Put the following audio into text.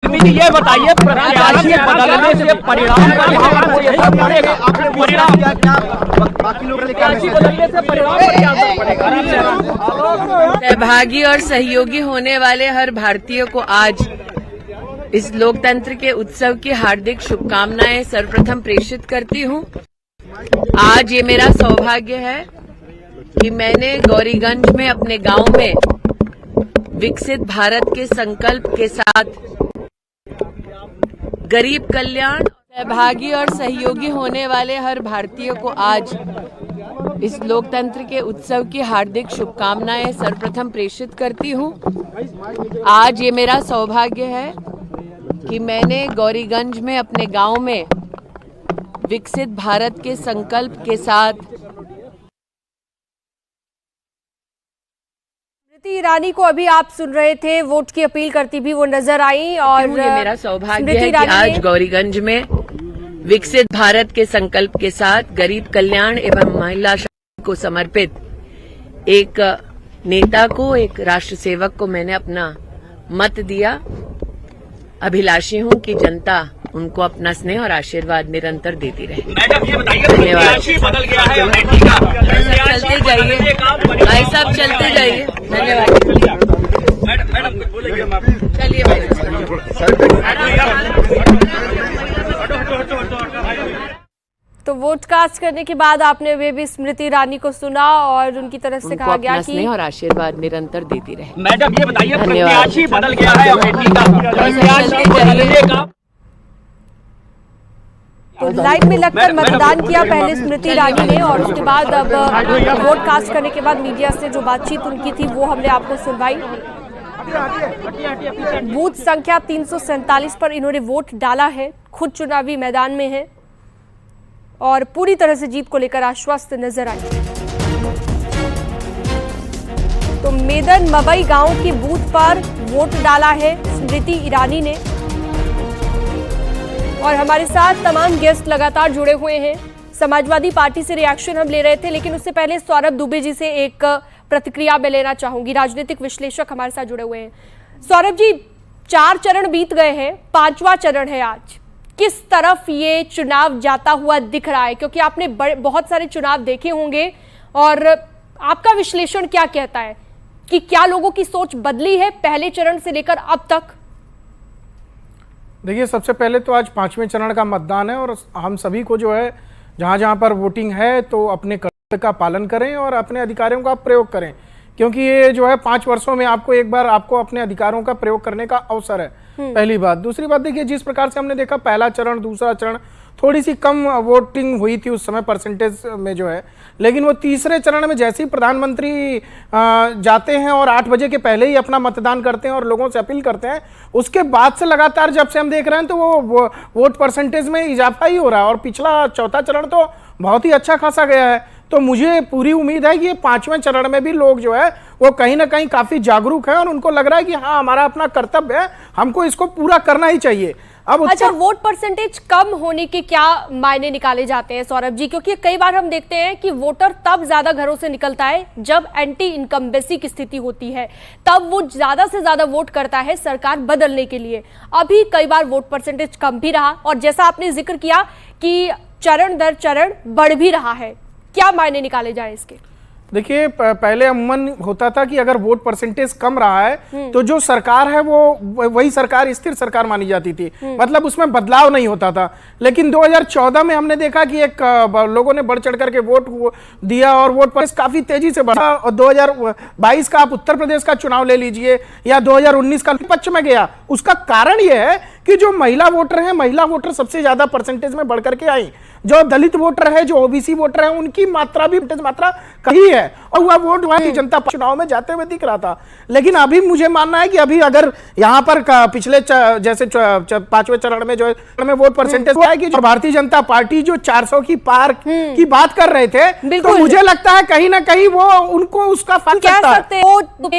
ये बताइए प्रत्याशी बदलने से परिणाम पर कोई असर पड़ेगा? परिणाम बाकी लोग बदलने से परिणाम पर क्या असर पड़ेगा? सहभागी और सहयोगी होने वाले हर भारतीय को आज इस लोकतंत्र के उत्सव की हार्दिक शुभकामनाएं सर्वप्रथम प्रेषित करती हूं। आज ये मेरा सौभाग्य है कि मैंने गौरीगंज में अपने गांव में विकसित भारत के संकल्प के साथ गरीब कल्याण, सहभागी और सहयोगी होने वाले हर भारतीय को आज इस लोकतंत्र के उत्सव की हार्दिक शुभकामनाएं सर्वप्रथम प्रेषित करती हूं। आज ये मेरा सौभाग्य है कि मैंने गौरीगंज में अपने गांव में विकसित भारत के संकल्प के साथ स्मृति ईरानी को अभी आप सुन रहे थे, वोट की अपील करती भी वो नजर आई। और ये मेरा सौभाग्य है कि आज गौरीगंज में विकसित भारत के संकल्प के साथ गरीब कल्याण एवं महिला शक्ति को समर्पित एक नेता को, एक राष्ट्र सेवक को मैंने अपना मत दिया। अभिलाषी हूं कि जनता उनको अपना स्नेह और आशीर्वाद निरंतर देती रहे। मैडम ये बताइए, धन्यवाद। बदल गया है अमेठी का। चलते जाइए भाई साहब, चलते जाइए। धन्यवाद। मैडम बोलेंगे आप? चलिए भाई। तो वोट कास्ट करने के बाद आपने वे भी स्मृति ईरानी को सुना और उनकी तरफ से कहा गया कि स्नेह और आशीर्वाद निरंतर देती रहे। मैडम ये बताइए, धन्यवाद। प्रत्याशी बदल गया है अमेठी का। प्रत्याशी बदलने का तो लाइन में लगकर मतदान किया पहले स्मृति ईरानी ने और उसके बाद अब वोट कास्ट करने के बाद मीडिया से जो बातचीत उनकी थी वो हमने आपको सुनवाई। बूथ संख्या 347 पर इन्होंने वोट डाला है, खुद चुनावी मैदान में है और पूरी तरह से जीत को लेकर आश्वस्त नजर आई। तो मेदन मबई गांव की बूथ पर वोट डाला है स्मृति ईरानी ने और हमारे साथ तमाम गेस्ट लगातार जुड़े हुए हैं। समाजवादी पार्टी से रिएक्शन हम ले रहे थे, लेकिन उससे पहले सौरभ दुबे जी से एक प्रतिक्रिया मैं लेना चाहूंगी। राजनीतिक विश्लेषक हमारे साथ जुड़े हुए हैं। सौरभ जी, 4 चरण बीत गए हैं, 5वां चरण है आज। किस तरफ ये चुनाव जाता हुआ दिख रहा है? क्योंकि आपने बहुत सारे चुनाव देखे होंगे और आपका विश्लेषण क्या कहता है कि क्या लोगों की सोच बदली है पहले चरण से लेकर अब तक? देखिए, सबसे पहले तो आज 5वें चरण का मतदान है और हम सभी को जो है जहाँ जहाँ पर वोटिंग है तो अपने कर्तव्य का पालन करें और अपने अधिकारों का प्रयोग करें, क्योंकि ये जो है 5 वर्षों में आपको एक बार आपको अपने अधिकारों का प्रयोग करने का अवसर है। पहली बात। दूसरी बात, देखिए जिस प्रकार से हमने देखा पहला चरण दूसरा चरण थोड़ी सी कम वोटिंग हुई थी उस समय परसेंटेज में जो है, लेकिन वो तीसरे चरण में जैसे ही प्रधानमंत्री जाते हैं और 8 बजे के पहले ही अपना मतदान करते हैं और लोगों से अपील करते हैं, उसके बाद से लगातार जब से हम देख रहे हैं तो वो वोट परसेंटेज में इजाफा ही हो रहा है और पिछला चौथा चरण तो बहुत ही अच्छा खासा गया है। तो मुझे पूरी उम्मीद है कि ये 5वें चरण में भी लोग जो है वो कहीं ना कहीं काफी जागरूक हैं और उनको लग रहा है कि हाँ, हमारा अपना कर्तव्य है, हमको इसको पूरा करना ही चाहिए। अब अच्छा, वोट परसेंटेज कम होने के क्या मायने निकाले जाते हैं सौरभ जी? क्योंकि कई बार हम देखते हैं कि वोटर तब ज्यादा घरों से निकलता है जब एंटी इनकम्बेंसी की स्थिति होती है, तब वो ज्यादा से ज्यादा वोट करता है सरकार बदलने के लिए। अभी कई बार वोट परसेंटेज कम भी रहा और जैसा आपने जिक्र किया कि चरण दर चरण बढ़ भी रहा है, क्या मायने निकाले जाए इसके? देखिए, पहले अमूमन होता था कि अगर वोट परसेंटेज कम रहा है तो जो सरकार है वो वही सरकार स्थिर सरकार मानी जाती थी, मतलब उसमें बदलाव नहीं होता था। लेकिन 2014 में हमने देखा कि एक लोगों ने बढ़ चढ़ करके वोट दिया और वोट परसेंटेज काफी तेजी से बढ़ा। और 2022 का आप उत्तर प्रदेश का चुनाव ले लीजिए या 2019 का पक्ष में गया, उसका कारण यह है कि जो महिला वोटर हैं, महिला वोटर सबसे ज्यादा परसेंटेज में बढ़ करके आई। जो दलित वोटर है, जो ओबीसी वोटर है, उनकी मात्रा भी मात्रा कही है और वह वोट भारतीय जनता चुनाव में जाते हुए दिख रहा था। लेकिन अभी मुझे मानना है कि अभी अगर यहाँ पर पिछले जैसे 5वें चरण में जो में वोट परसेंटेज हुआ है कि जो भारतीय जनता पार्टी जो 400 की पार की बात कर रहे थे, तो मुझे लगता है कहीं ना कहीं वो उनको उसका फल कह सकते हैं।